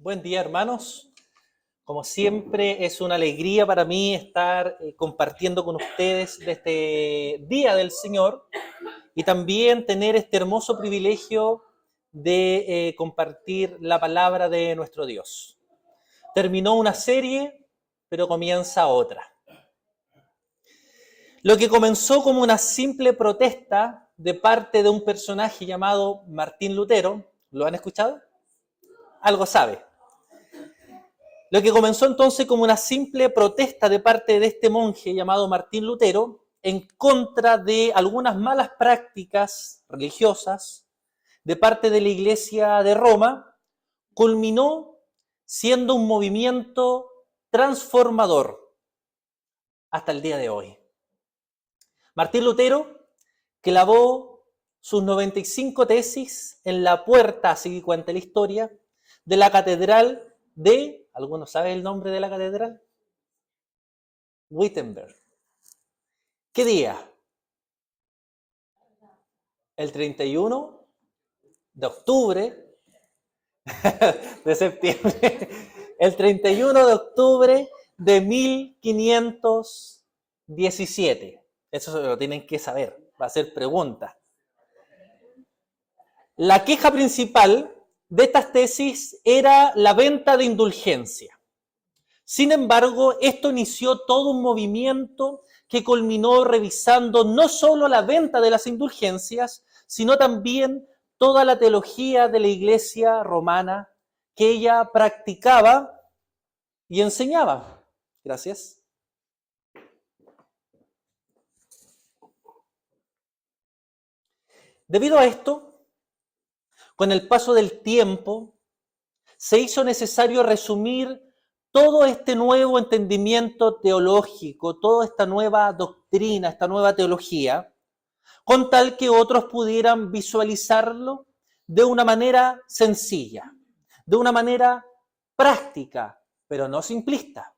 Buen día, hermanos. Como siempre, es una alegría para mí estar compartiendo con ustedes de este Día del Señor y también tener este hermoso privilegio de compartir la palabra de nuestro Dios. Terminó una serie, pero comienza otra. Lo que comenzó como una simple protesta de parte de un personaje llamado Martín Lutero, ¿lo han escuchado? Algo sabe. Lo que comenzó entonces como una simple protesta de parte de este monje llamado Martín Lutero en contra de algunas malas prácticas religiosas de parte de la Iglesia de Roma, culminó siendo un movimiento transformador hasta el día de hoy. Martín Lutero clavó sus 95 tesis en la puerta, así que cuenta la historia, de la catedral de, ¿alguno sabe el nombre de la catedral? Wittenberg. ¿Qué día? El 31 de octubre de septiembre. El 31 de octubre de 1517. Eso lo tienen que saber. Va a ser pregunta. La queja principal de estas tesis era la venta de indulgencia. Sin embargo, esto inició todo un movimiento que culminó revisando no solo la venta de las indulgencias, sino también toda la teología de la Iglesia romana que ella practicaba y enseñaba. Gracias. Debido a esto, con el paso del tiempo, se hizo necesario resumir todo este nuevo entendimiento teológico, toda esta nueva doctrina, esta nueva teología, con tal que otros pudieran visualizarlo de una manera sencilla, de una manera práctica, pero no simplista.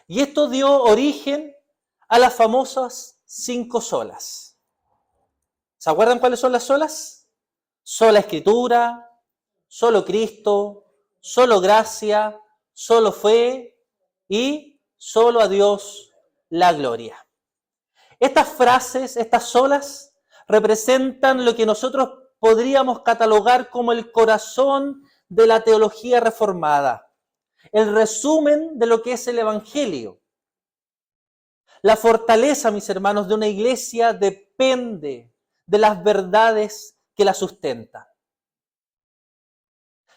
Y esto dio origen a las famosas 5 solas. ¿Se acuerdan cuáles son las solas? Sola Escritura, solo Cristo, solo gracia, solo fe y solo a Dios la gloria. Estas frases, estas solas, representan lo que nosotros podríamos catalogar como el corazón de la teología reformada, el resumen de lo que es el Evangelio. La fortaleza, mis hermanos, de una iglesia depende de las verdades que la sustentan.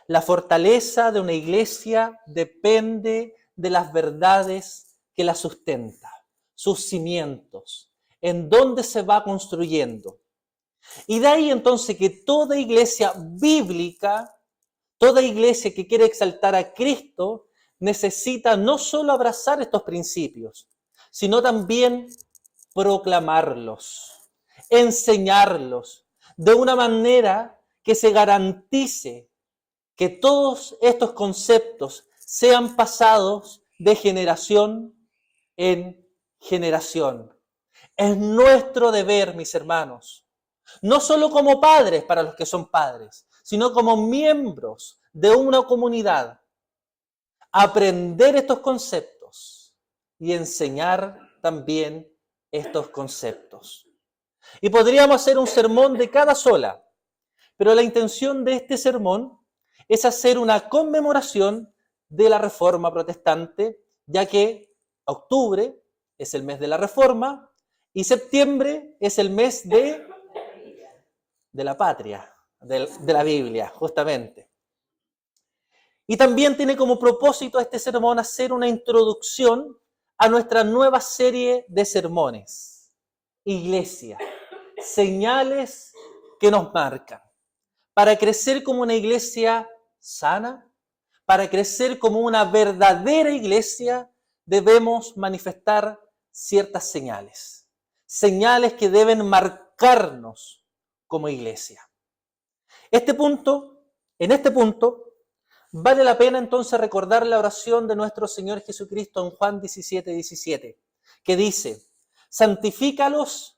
La fortaleza de una iglesia depende de las verdades que la sustentan, sus cimientos, en dónde se va construyendo. Y de ahí entonces que toda iglesia bíblica, toda iglesia que quiere exaltar a Cristo, necesita no solo abrazar estos principios, sino también proclamarlos, enseñarlos, de una manera que se garantice que todos estos conceptos sean pasados de generación en generación. Es nuestro deber, mis hermanos, no solo como padres para los que son padres, sino como miembros de una comunidad, aprender estos conceptos y enseñar también estos conceptos. Y podríamos hacer un sermón de cada sola, pero la intención de este sermón es hacer una conmemoración de la Reforma Protestante, ya que octubre es el mes de la Reforma y septiembre es el mes de la patria, de la Biblia, justamente. Y también tiene como propósito este sermón hacer una introducción a nuestra nueva serie de sermones. Iglesia, señales que nos marcan. Para crecer como una iglesia sana, para crecer como una verdadera iglesia, debemos manifestar ciertas señales. Señales que deben marcarnos como iglesia. En este punto, vale la pena entonces recordar la oración de nuestro Señor Jesucristo en Juan 17:17, que dice: santifícalos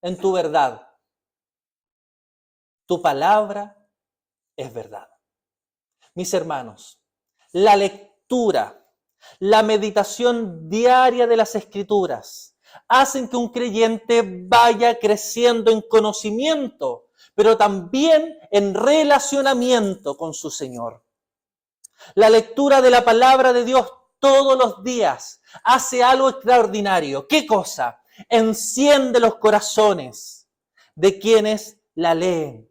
en tu verdad. Tu palabra es verdad. Mis hermanos, la lectura, la meditación diaria de las Escrituras hacen que un creyente vaya creciendo en conocimiento, pero también en relacionamiento con su Señor. La lectura de la palabra de Dios todos los días hace algo extraordinario. ¿Qué cosa? Enciende los corazones de quienes la leen.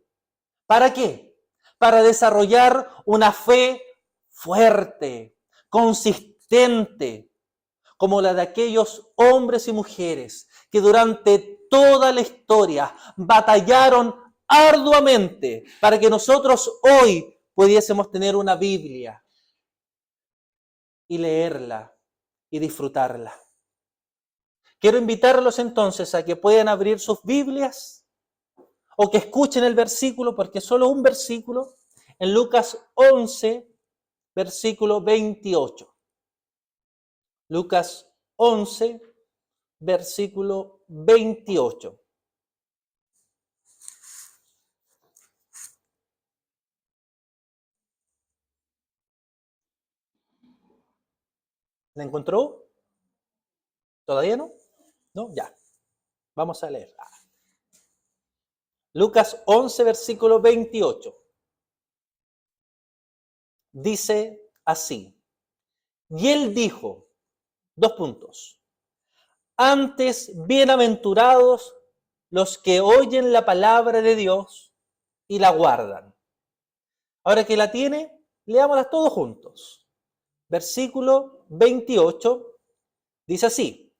¿Para qué? Para desarrollar una fe fuerte, consistente, como la de aquellos hombres y mujeres que durante toda la historia batallaron arduamente para que nosotros hoy pudiésemos tener una Biblia y leerla y disfrutarla. Quiero invitarlos entonces a que puedan abrir sus Biblias o que escuchen el versículo, porque es solo un versículo, en Lucas 11, versículo 28. Lucas 11, versículo 28. ¿La encontró? ¿Todavía no? ¿No? Ya. Vamos a leer. Lucas 11, versículo 28. Dice así. Y él dijo, dos puntos. Antes, bienaventurados los que oyen la palabra de Dios y la guardan. Ahora que la tiene, leámoslas todos juntos. Versículo 28 dice así.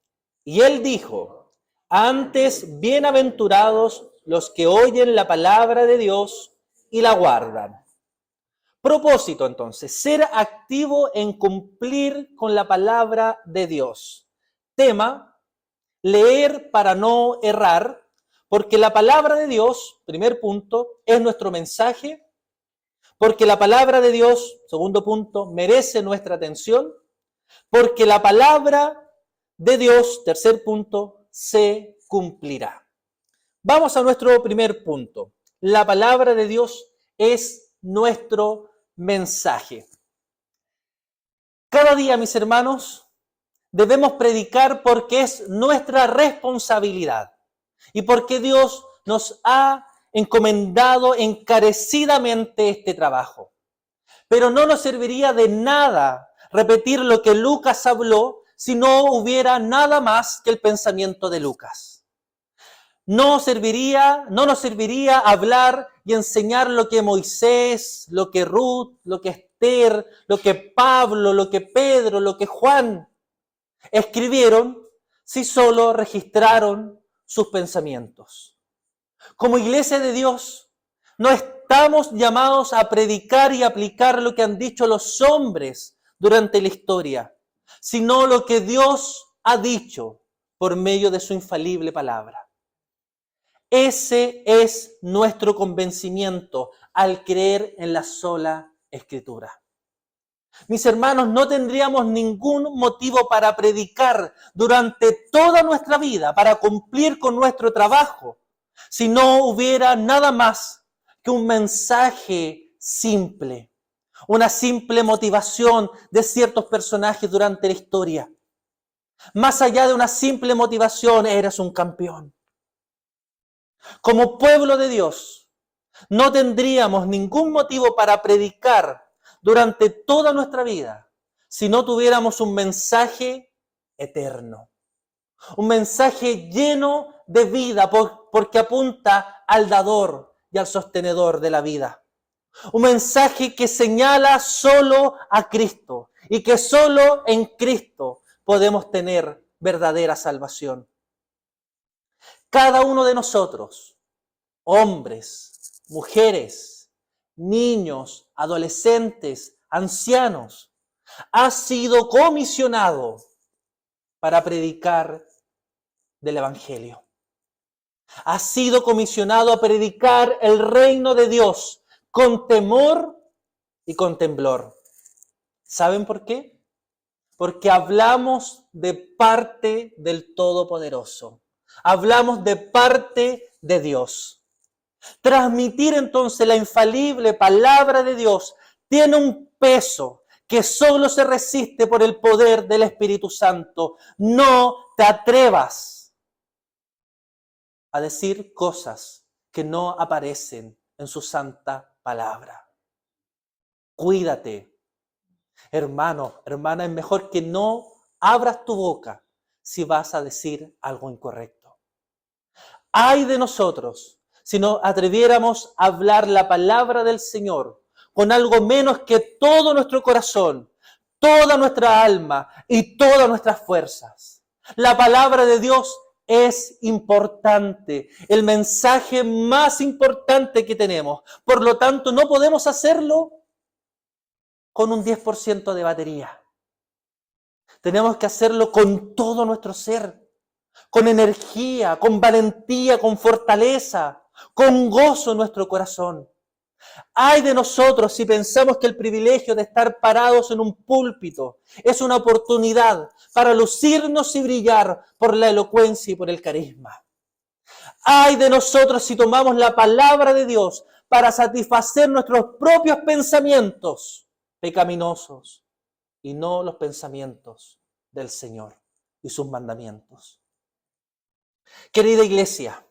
Y él dijo, antes, bienaventurados los que oyen la palabra de Dios y la guardan. Propósito, entonces, ser activo en cumplir con la palabra de Dios. Tema, leer para no errar, porque la palabra de Dios, primer punto, es nuestro mensaje, porque la palabra de Dios, segundo punto, merece nuestra atención, porque la palabra de Dios, tercer punto, se cumplirá. Vamos a nuestro primer punto. La palabra de Dios es nuestro mensaje. Cada día, mis hermanos, debemos predicar porque es nuestra responsabilidad y porque Dios nos ha encomendado encarecidamente este trabajo. Pero no nos serviría de nada repetir lo que Lucas habló si no hubiera nada más que el pensamiento de Lucas. No nos serviría hablar y enseñar lo que Moisés, lo que Ruth, lo que Esther, lo que Pablo, lo que Pedro, lo que Juan escribieron si solo registraron sus pensamientos. Como iglesia de Dios, no estamos llamados a predicar y aplicar lo que han dicho los hombres durante la historia, sino lo que Dios ha dicho por medio de su infalible palabra. Ese es nuestro convencimiento al creer en la sola Escritura. Mis hermanos, no tendríamos ningún motivo para predicar durante toda nuestra vida, para cumplir con nuestro trabajo, si no hubiera nada más que un mensaje simple, una simple motivación de ciertos personajes durante la historia. Más allá de una simple motivación, eres un campeón. Como pueblo de Dios, no tendríamos ningún motivo para predicar durante toda nuestra vida si no tuviéramos un mensaje eterno. Un mensaje lleno de vida porque apunta al dador y al sostenedor de la vida. Un mensaje que señala solo a Cristo y que solo en Cristo podemos tener verdadera salvación. Cada uno de nosotros, hombres, mujeres, niños, adolescentes, ancianos, ha sido comisionado para predicar del Evangelio. Ha sido comisionado a predicar el reino de Dios con temor y con temblor. ¿Saben por qué? Porque hablamos de parte del Todopoderoso. Hablamos de parte de Dios. Transmitir entonces la infalible palabra de Dios tiene un peso que solo se resiste por el poder del Espíritu Santo. No te atrevas a decir cosas que no aparecen en su santa palabra. Cuídate. Hermano, hermana, es mejor que no abras tu boca si vas a decir algo incorrecto. Ay de nosotros si nos atreviéramos a hablar la palabra del Señor con algo menos que todo nuestro corazón, toda nuestra alma y todas nuestras fuerzas. La palabra de Dios es importante, el mensaje más importante que tenemos. Por lo tanto, no podemos hacerlo con un 10% de batería. Tenemos que hacerlo con todo nuestro ser, con energía, con valentía, con fortaleza, con gozo en nuestro corazón. Ay de nosotros si pensamos que el privilegio de estar parados en un púlpito es una oportunidad para lucirnos y brillar por la elocuencia y por el carisma. Ay de nosotros si tomamos la palabra de Dios para satisfacer nuestros propios pensamientos pecaminosos y no los pensamientos del Señor y sus mandamientos. Querida iglesia,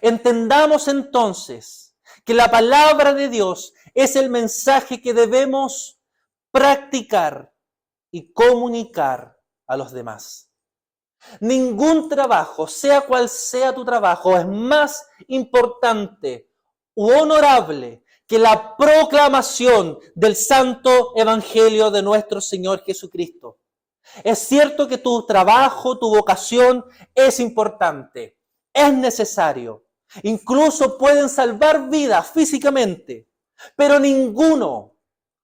entendamos entonces que la palabra de Dios es el mensaje que debemos practicar y comunicar a los demás. Ningún trabajo, sea cual sea tu trabajo, es más importante u honorable que la proclamación del santo evangelio de nuestro Señor Jesucristo. Es cierto que tu trabajo, tu vocación es importante, es necesario. Incluso pueden salvar vidas físicamente, pero ninguno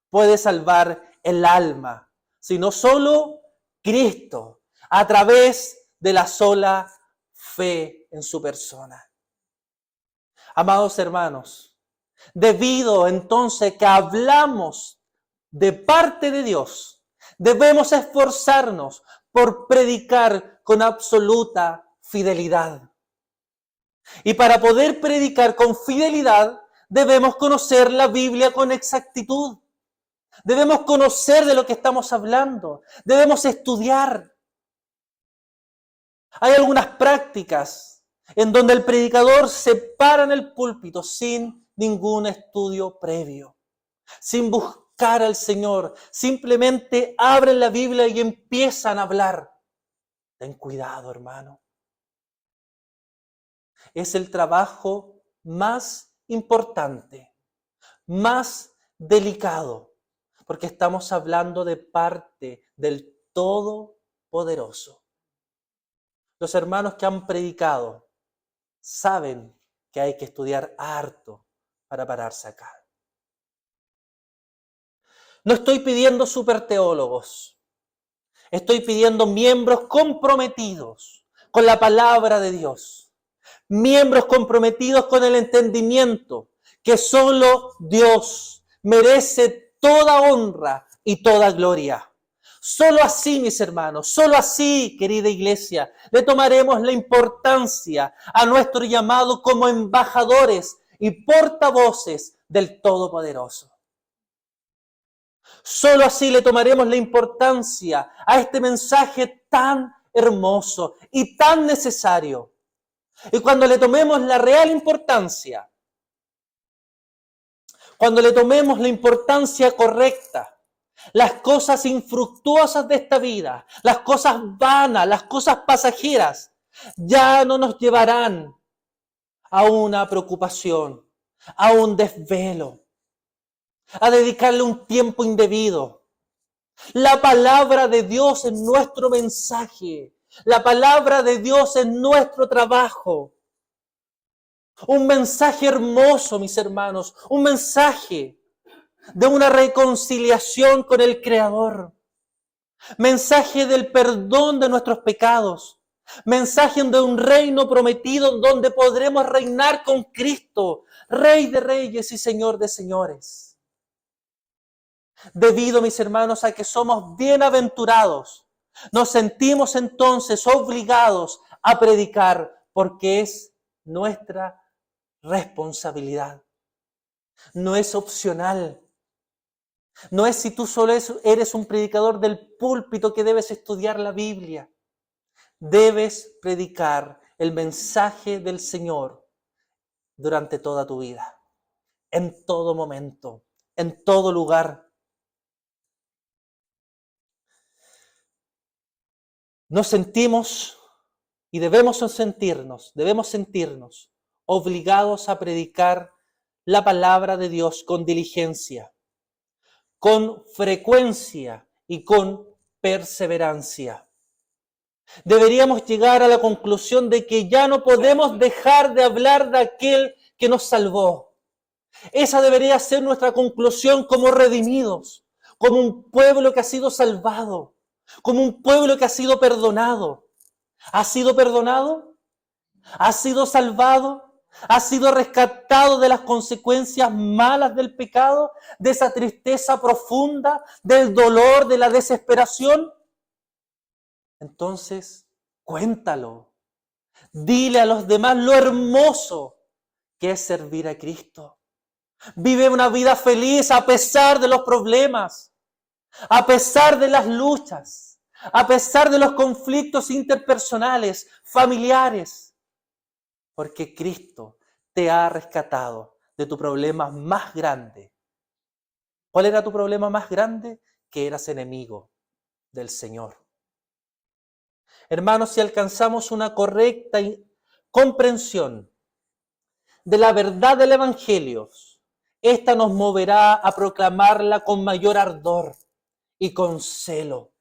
puede salvar el alma, sino solo Cristo, a través de la sola fe en su persona. Amados hermanos, debido entonces que hablamos de parte de Dios, debemos esforzarnos por predicar con absoluta fidelidad. Y para poder predicar con fidelidad, debemos conocer la Biblia con exactitud. Debemos conocer de lo que estamos hablando. Debemos estudiar. Hay algunas prácticas en donde el predicador se para en el púlpito sin ningún estudio previo, sin buscar al Señor. Simplemente abren la Biblia y empiezan a hablar. Ten cuidado, hermano. Es el trabajo más importante, más delicado, porque estamos hablando de parte del Todopoderoso. Los hermanos que han predicado saben que hay que estudiar harto para pararse acá. No estoy pidiendo superteólogos, estoy pidiendo miembros comprometidos con la palabra de Dios, miembros comprometidos con el entendimiento que solo Dios merece toda honra y toda gloria. Solo así, mis hermanos, solo así, querida iglesia, le tomaremos la importancia a nuestro llamado como embajadores y portavoces del Todopoderoso. Solo así le tomaremos la importancia a este mensaje tan hermoso y tan necesario. Y cuando le tomemos la real importancia, cuando le tomemos la importancia correcta, las cosas infructuosas de esta vida, las cosas vanas, las cosas pasajeras, ya no nos llevarán a una preocupación, a un desvelo, a dedicarle un tiempo indebido. La palabra de Dios es nuestro mensaje, la palabra de Dios es nuestro trabajo. Un mensaje hermoso, mis hermanos, un mensaje de una reconciliación con el Creador. Mensaje del perdón de nuestros pecados. Mensaje de un reino prometido donde podremos reinar con Cristo, Rey de reyes y Señor de señores. Debido, mis hermanos, a que somos bienaventurados, nos sentimos entonces obligados a predicar porque es nuestra responsabilidad. No es opcional. No es si tú solo eres un predicador del púlpito que debes estudiar la Biblia. Debes predicar el mensaje del Señor durante toda tu vida, en todo momento, en todo lugar. Nos sentimos y debemos sentirnos obligados a predicar la palabra de Dios con diligencia, con frecuencia y con perseverancia. Deberíamos llegar a la conclusión de que ya no podemos dejar de hablar de aquel que nos salvó. Esa debería ser nuestra conclusión como redimidos, como un pueblo que ha sido salvado, como un pueblo que ha sido perdonado. ¿Ha sido perdonado? ¿Ha sido salvado? ¿Ha sido rescatado de las consecuencias malas del pecado, de esa tristeza profunda, del dolor, de la desesperación? Entonces, cuéntalo. Dile a los demás lo hermoso que es servir a Cristo. Vive una vida feliz a pesar de los problemas, a pesar de las luchas, a pesar de los conflictos interpersonales, familiares, porque Cristo te ha rescatado de tu problema más grande. ¿Cuál era tu problema más grande? Que eras enemigo del Señor. Hermanos, si alcanzamos una correcta comprensión de la verdad del Evangelio, esta nos moverá a proclamarla con mayor ardor y con celo.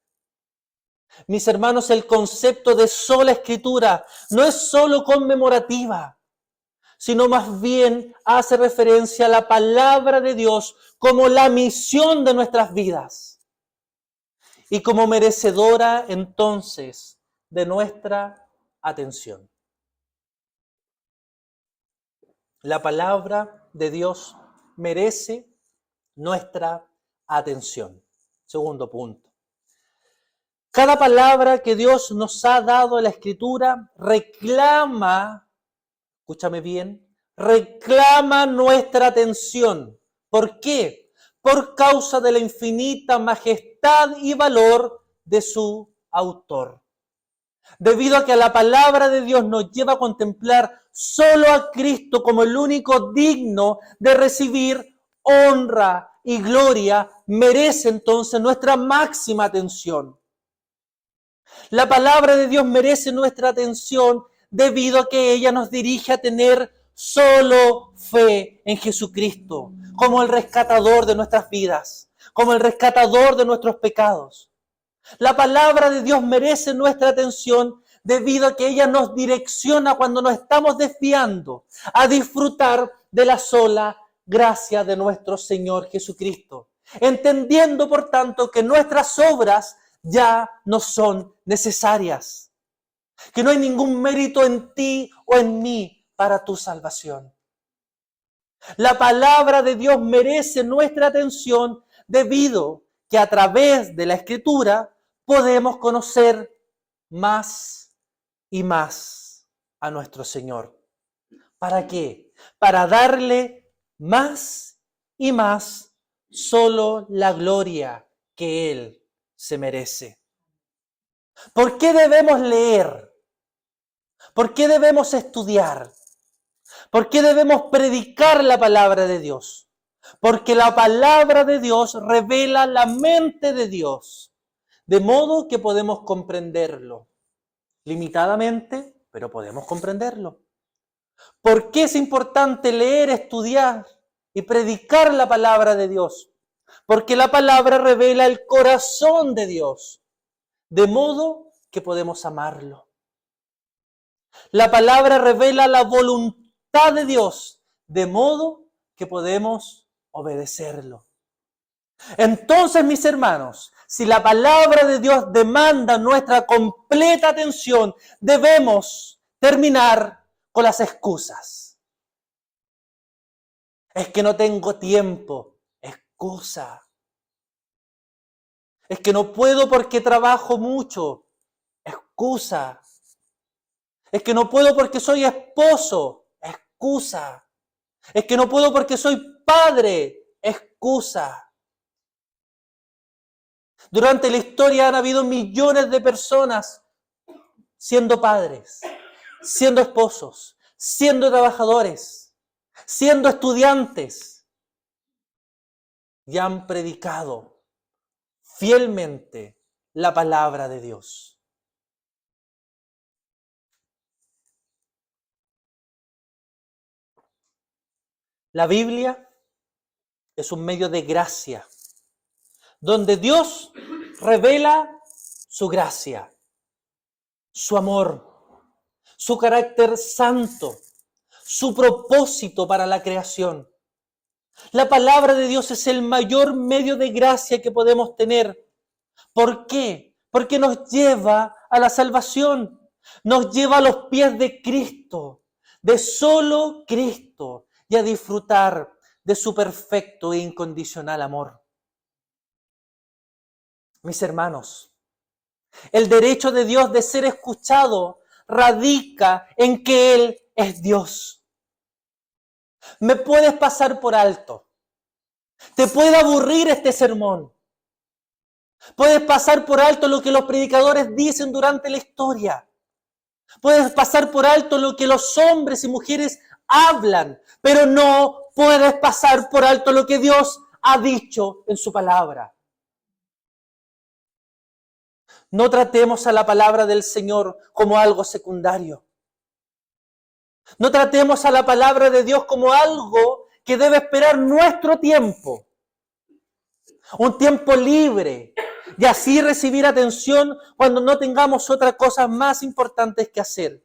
Mis hermanos, el concepto de sola escritura no es solo conmemorativa, sino más bien hace referencia a la palabra de Dios como la misión de nuestras vidas y como merecedora entonces de nuestra atención. La palabra de Dios merece nuestra atención. Segundo punto. Cada palabra que Dios nos ha dado en la Escritura reclama, escúchame bien, reclama nuestra atención. ¿Por qué? Por causa de la infinita majestad y valor de su autor. Debido a que la palabra de Dios nos lleva a contemplar solo a Cristo como el único digno de recibir honra y gloria, merece entonces nuestra máxima atención. La palabra de Dios merece nuestra atención debido a que ella nos dirige a tener solo fe en Jesucristo, como el rescatador de nuestras vidas, como el rescatador de nuestros pecados. La palabra de Dios merece nuestra atención debido a que ella nos direcciona cuando nos estamos desviando a disfrutar de la sola gracia de nuestro Señor Jesucristo, entendiendo por tanto que nuestras obras ya no son necesarias, que no hay ningún mérito en ti o en mí para tu salvación. La palabra de Dios merece nuestra atención debido que a través de la Escritura podemos conocer más y más a nuestro Señor. ¿Para qué? Para darle más y más solo la gloria que Él se merece. ¿Por qué debemos leer? ¿Por qué debemos estudiar? ¿Por qué debemos predicar la palabra de Dios? Porque la palabra de Dios revela la mente de Dios, de modo que podemos comprenderlo. Limitadamente, pero podemos comprenderlo. ¿Por qué es importante leer, estudiar y predicar la palabra de Dios? Porque la palabra revela el corazón de Dios, de modo que podemos amarlo. La palabra revela la voluntad de Dios, de modo que podemos obedecerlo. Entonces, mis hermanos, si la palabra de Dios demanda nuestra completa atención, debemos terminar con las excusas. Es que no tengo tiempo. Excusa. Es que no puedo porque trabajo mucho. Excusa. Es que no puedo porque soy esposo. Excusa. Es que no puedo porque soy padre. Excusa. Durante la historia han habido millones de personas siendo padres, siendo esposos, siendo trabajadores, siendo estudiantes, y han predicado fielmente la palabra de Dios. La Biblia es un medio de gracia, donde Dios revela su gracia, su amor, su carácter santo, su propósito para la creación. La palabra de Dios es el mayor medio de gracia que podemos tener. ¿Por qué? Porque nos lleva a la salvación, nos lleva a los pies de Cristo, de solo Cristo, y a disfrutar de su perfecto e incondicional amor. Mis hermanos, el derecho de Dios de ser escuchado radica en que Él es Dios. Me puedes pasar por alto. Te puede aburrir este sermón. Puedes pasar por alto lo que los predicadores dicen durante la historia. Puedes pasar por alto lo que los hombres y mujeres hablan, pero no puedes pasar por alto lo que Dios ha dicho en su palabra. No tratemos a la palabra del Señor como algo secundario. No tratemos a la palabra de Dios como algo que debe esperar nuestro tiempo. Un tiempo libre. Y así recibir atención cuando no tengamos otras cosas más importantes que hacer.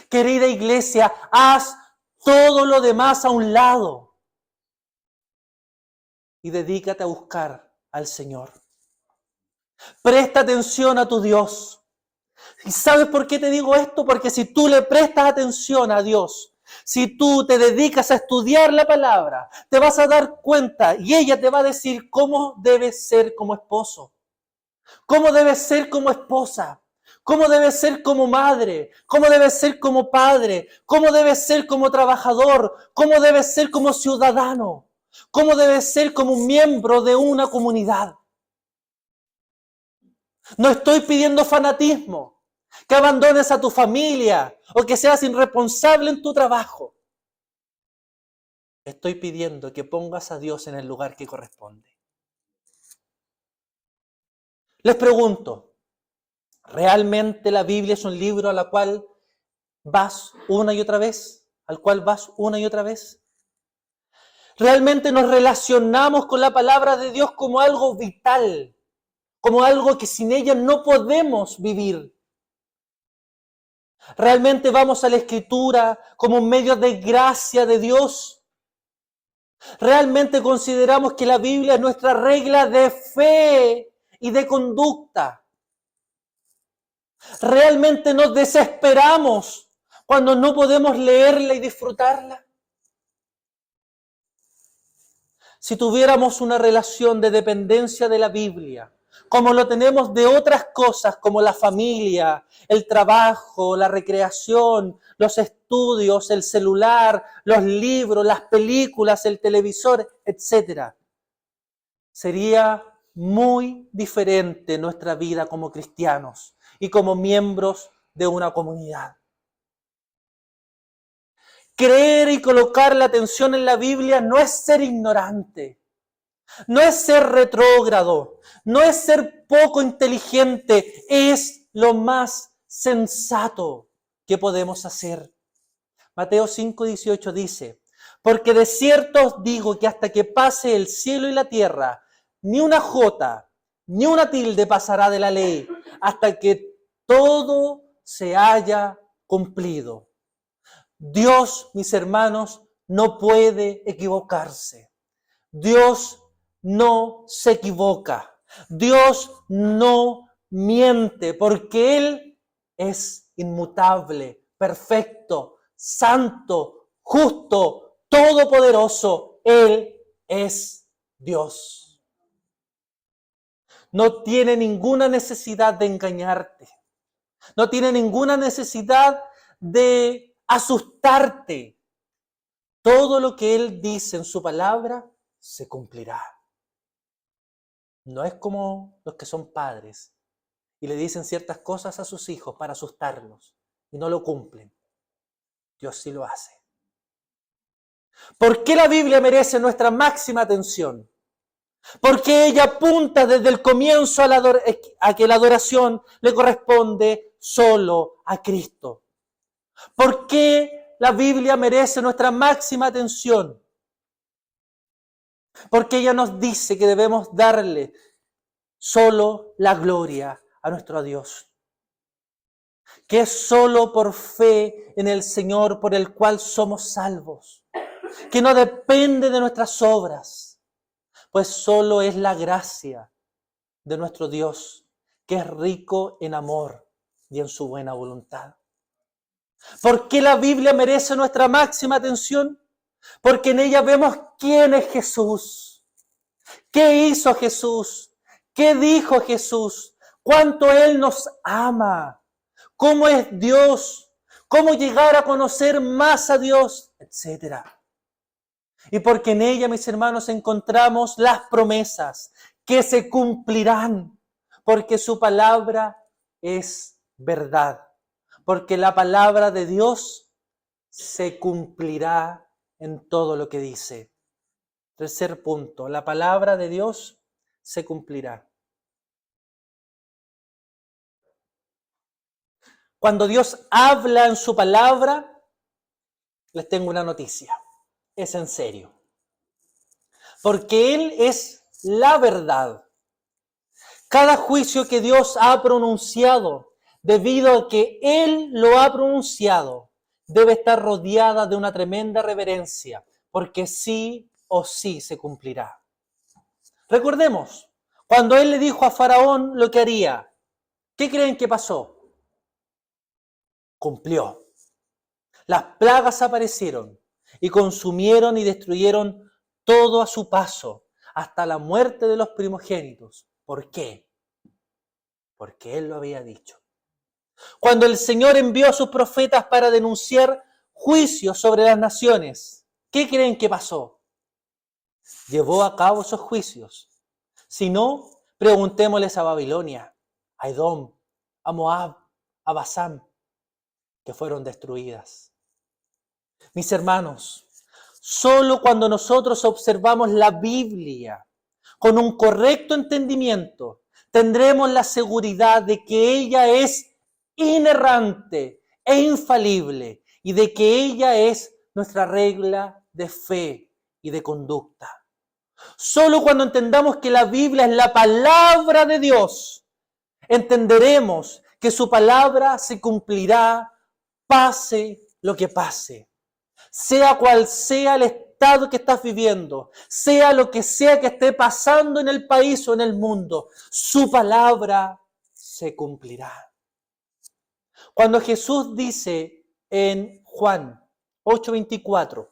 Querida iglesia, haz todo lo demás a un lado y dedícate a buscar al Señor. Presta atención a tu Dios. ¿Y sabes por qué te digo esto? Porque si tú le prestas atención a Dios, si tú te dedicas a estudiar la palabra, te vas a dar cuenta y ella te va a decir cómo debes ser como esposo, cómo debes ser como esposa, cómo debes ser como madre, cómo debes ser como padre, cómo debes ser como trabajador, cómo debes ser como ciudadano, cómo debes ser como un miembro de una comunidad. No estoy pidiendo fanatismo, que abandones a tu familia o que seas irresponsable en tu trabajo. Estoy pidiendo que pongas a Dios en el lugar que corresponde. Les pregunto, ¿realmente la Biblia es un libro al cual vas una y otra vez? ¿Al cual vas una y otra vez? ¿Realmente nos relacionamos con la palabra de Dios como algo vital? Como algo que sin ella no podemos vivir. ¿Realmente vamos a la Escritura como un medio de gracia de Dios? ¿Realmente consideramos que la Biblia es nuestra regla de fe y de conducta? ¿Realmente nos desesperamos cuando no podemos leerla y disfrutarla? Si tuviéramos una relación de dependencia de la Biblia, como lo tenemos de otras cosas como la familia, el trabajo, la recreación, los estudios, el celular, los libros, las películas, el televisor, etc., sería muy diferente nuestra vida como cristianos y como miembros de una comunidad. Creer y colocar la atención en la Biblia no es ser ignorante, no es ser retrógrado, no es ser poco inteligente, es lo más sensato que podemos hacer. Mateo 5:18 dice, porque de cierto os digo que hasta que pase el cielo y la tierra, ni una jota, ni una tilde pasará de la ley, hasta que todo se haya cumplido. Dios, mis hermanos, no puede equivocarse. Dios no se equivoca. Dios no miente porque Él es inmutable, perfecto, santo, justo, todopoderoso. Él es Dios. No tiene ninguna necesidad de engañarte. No tiene ninguna necesidad de asustarte. Todo lo que Él dice en su palabra se cumplirá. no es como los que son padres y le dicen ciertas cosas a sus hijos para asustarlos y no lo cumplen. Dios sí lo hace. ¿Por qué la Biblia merece nuestra máxima atención? Porque ella apunta desde el comienzo a que la adoración le corresponde solo a Cristo. ¿Por qué la Biblia merece nuestra máxima atención? Porque ella nos dice que debemos darle solo la gloria a nuestro Dios. Que es solo por fe en el Señor por el cual somos salvos. Que no depende de nuestras obras, pues solo es la gracia de nuestro Dios, que es rico en amor y en su buena voluntad. ¿Por qué la Biblia merece nuestra máxima atención? Porque en ella vemos quién es Jesús, qué hizo Jesús, qué dijo Jesús, cuánto Él nos ama, cómo es Dios, cómo llegar a conocer más a Dios, etc. Y porque en ella, mis hermanos, encontramos las promesas que se cumplirán, porque su palabra es verdad, porque la palabra de Dios se cumplirá en todo lo que dice. Tercer punto, la palabra de Dios se cumplirá. Cuando Dios habla en su palabra, les tengo una noticia, es en serio. Porque Él es la verdad. Cada juicio que Dios ha pronunciado, debido a que Él lo ha pronunciado, debe estar rodeada de una tremenda reverencia, porque sí o sí se cumplirá. Recordemos, cuando Él le dijo a Faraón lo que haría, ¿qué creen que pasó? Cumplió. Las plagas aparecieron y consumieron y destruyeron todo a su paso, hasta la muerte de los primogénitos. ¿Por qué? Porque Él lo había dicho. Cuando el Señor envió a sus profetas para denunciar juicios sobre las naciones, ¿qué creen que pasó? Llevó a cabo esos juicios. Si no, preguntémosles a Babilonia, a Edom, a Moab, a Basán, que fueron destruidas. Mis hermanos, solo cuando nosotros observamos la Biblia con un correcto entendimiento, tendremos la seguridad de que ella es inerrante e infalible y de que ella es nuestra regla de fe y de conducta. Solo cuando entendamos que la Biblia es la palabra de Dios, entenderemos que su palabra se cumplirá pase lo que pase. Sea cual sea el estado que estás viviendo, sea lo que sea que esté pasando en el país o en el mundo, su palabra se cumplirá. Cuando Jesús dice en Juan 8:24,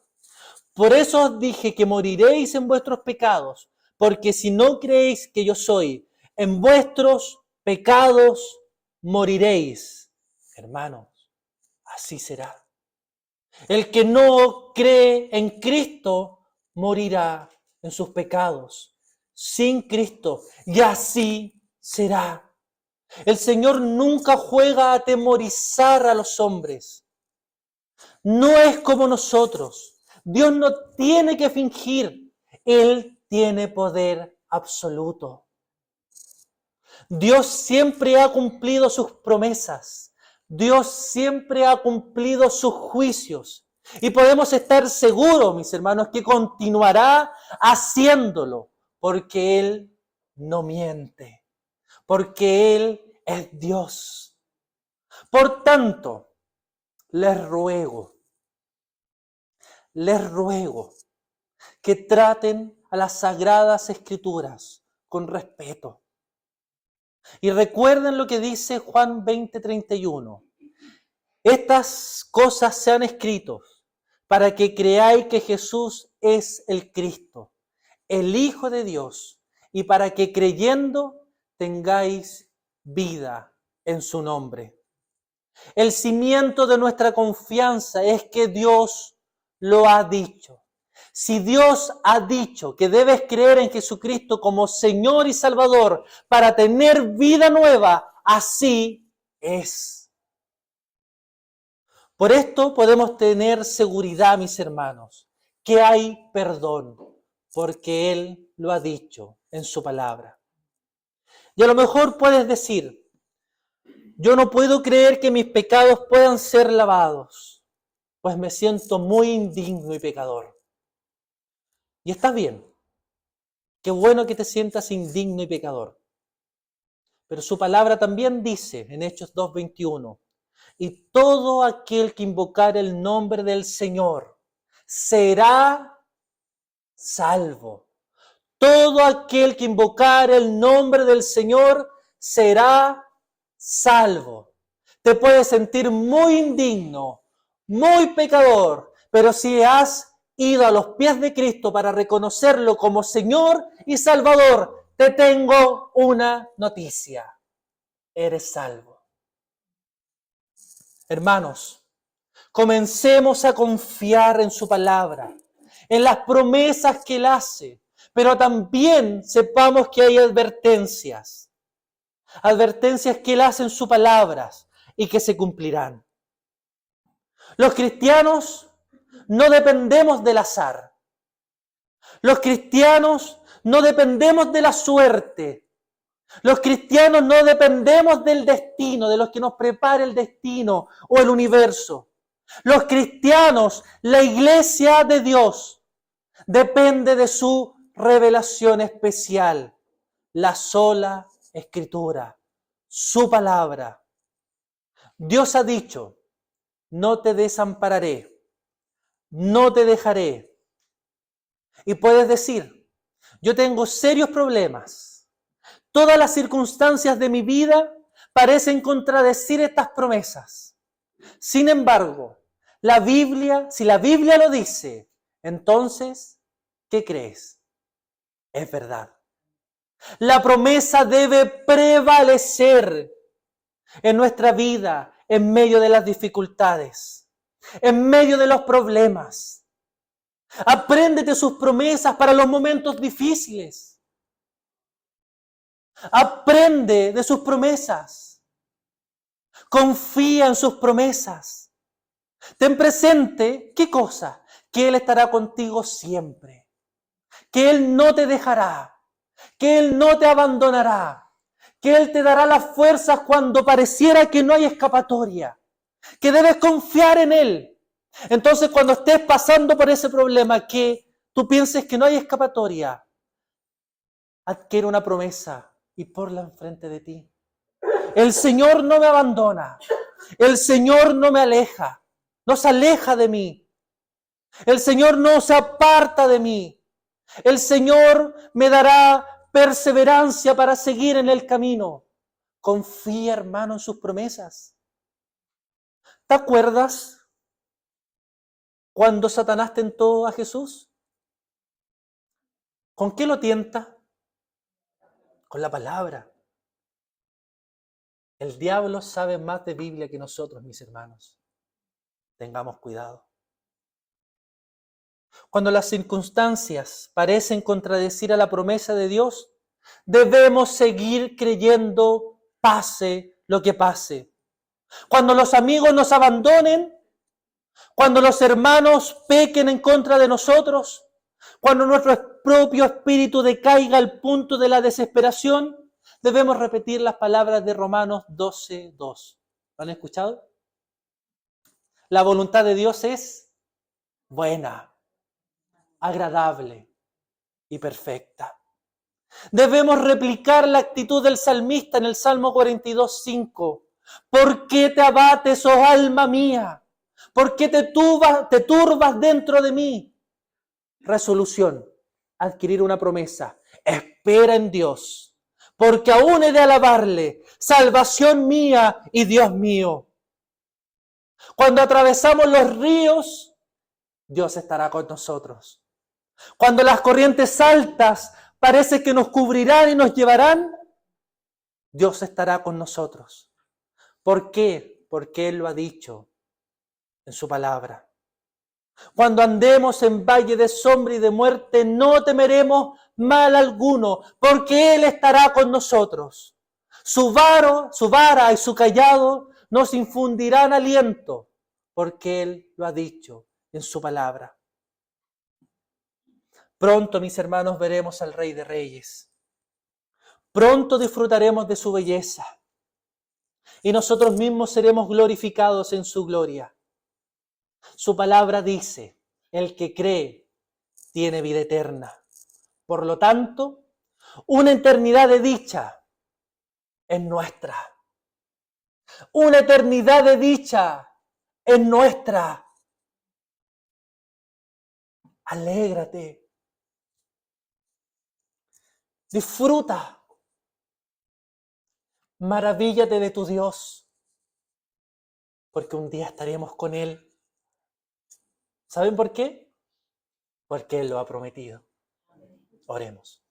por eso os dije que moriréis en vuestros pecados, porque si no creéis que yo soy, en vuestros pecados moriréis. Hermanos, así será. El que no cree en Cristo morirá en sus pecados, sin Cristo, y así será. El Señor nunca juega a atemorizar a los hombres. No es como nosotros. Dios no tiene que fingir. Él tiene poder absoluto. Dios siempre ha cumplido sus promesas. Dios siempre ha cumplido sus juicios. Y podemos estar seguros, mis hermanos, que continuará haciéndolo, porque Él no miente, porque Él es Dios. Por tanto, les ruego que traten a las Sagradas Escrituras con respeto. Y recuerden lo que dice Juan 20:31. Estas cosas se han escrito para que creáis que Jesús es el Cristo, el Hijo de Dios, y para que creyendo tengáis vida en su nombre. El cimiento de nuestra confianza es que Dios lo ha dicho. Si Dios ha dicho que debes creer en Jesucristo como Señor y Salvador para tener vida nueva, así es. Por esto podemos tener seguridad, mis hermanos, que hay perdón, porque Él lo ha dicho en su palabra. Y a lo mejor puedes decir, yo no puedo creer que mis pecados puedan ser lavados, pues me siento muy indigno y pecador. Y está bien, qué bueno que te sientas indigno y pecador. Pero su palabra también dice en Hechos 2:21, y todo aquel que invocare el nombre del Señor será salvo. Todo aquel que invocare el nombre del Señor será salvo. Te puedes sentir muy indigno, muy pecador, pero si has ido a los pies de Cristo para reconocerlo como Señor y Salvador, te tengo una noticia. Eres salvo. Hermanos, comencemos a confiar en su palabra, en las promesas que Él hace, pero también sepamos que hay advertencias que Él hace en sus palabras y que se cumplirán. Los cristianos no dependemos del azar. Los cristianos no dependemos de la suerte. Los cristianos no dependemos del destino, de los que nos prepare el destino o el universo. Los cristianos, la iglesia de Dios, depende de su revelación especial, la sola Escritura, su palabra. Dios ha dicho, no te desampararé, no te dejaré. Y puedes decir, yo tengo serios problemas. Todas las circunstancias de mi vida parecen contradecir estas promesas. Sin embargo, si la Biblia lo dice, entonces, ¿qué crees? Es verdad. La promesa debe prevalecer en nuestra vida, en medio de las dificultades, en medio de los problemas. Apréndete sus promesas para los momentos difíciles. Aprende de sus promesas. Confía en sus promesas. Ten presente, ¿qué cosa? Que Él estará contigo siempre. Que Él no te dejará. Que Él no te abandonará. Que Él te dará las fuerzas cuando pareciera que no hay escapatoria. Que debes confiar en Él. Entonces, cuando estés pasando por ese problema, que tú pienses que no hay escapatoria, adquiere una promesa y ponla enfrente de ti. El Señor no me abandona. El Señor no me aleja. No se aleja de mí. El Señor no se aparta de mí. El Señor me dará perseverancia para seguir en el camino. Confía, hermano, en sus promesas. ¿Te acuerdas cuando Satanás tentó a Jesús? ¿Con qué lo tienta? Con la palabra. El diablo sabe más de Biblia que nosotros, mis hermanos. Tengamos cuidado. Cuando las circunstancias parecen contradecir a la promesa de Dios, debemos seguir creyendo, pase lo que pase. Cuando los amigos nos abandonen, cuando los hermanos pequen en contra de nosotros, cuando nuestro propio espíritu decaiga al punto de la desesperación, debemos repetir las palabras de Romanos 12:2. ¿Lo han escuchado? La voluntad de Dios es buena, agradable y perfecta. Debemos replicar la actitud del salmista en el Salmo 42:5. ¿Por qué te abates, oh alma mía? ¿Por qué te turbas dentro de mí? Resolución, adquirir una promesa. Espera en Dios, porque aún he de alabarle, salvación mía y Dios mío. Cuando atravesamos los ríos, Dios estará con nosotros. Cuando las corrientes altas parece que nos cubrirán y nos llevarán, Dios estará con nosotros. ¿Por qué? Porque Él lo ha dicho en su palabra. Cuando andemos en valle de sombra y de muerte, no temeremos mal alguno, porque Él estará con nosotros. Su vara y su cayado nos infundirán aliento, porque Él lo ha dicho en su palabra. Pronto, mis hermanos, veremos al Rey de Reyes. Pronto disfrutaremos de su belleza. Y nosotros mismos seremos glorificados en su gloria. Su palabra dice, el que cree tiene vida eterna. Por lo tanto, una eternidad de dicha es nuestra. Una eternidad de dicha es nuestra. Alégrate. Disfruta. Maravíllate de tu Dios, porque un día estaremos con Él. ¿Saben por qué? Porque Él lo ha prometido. Oremos.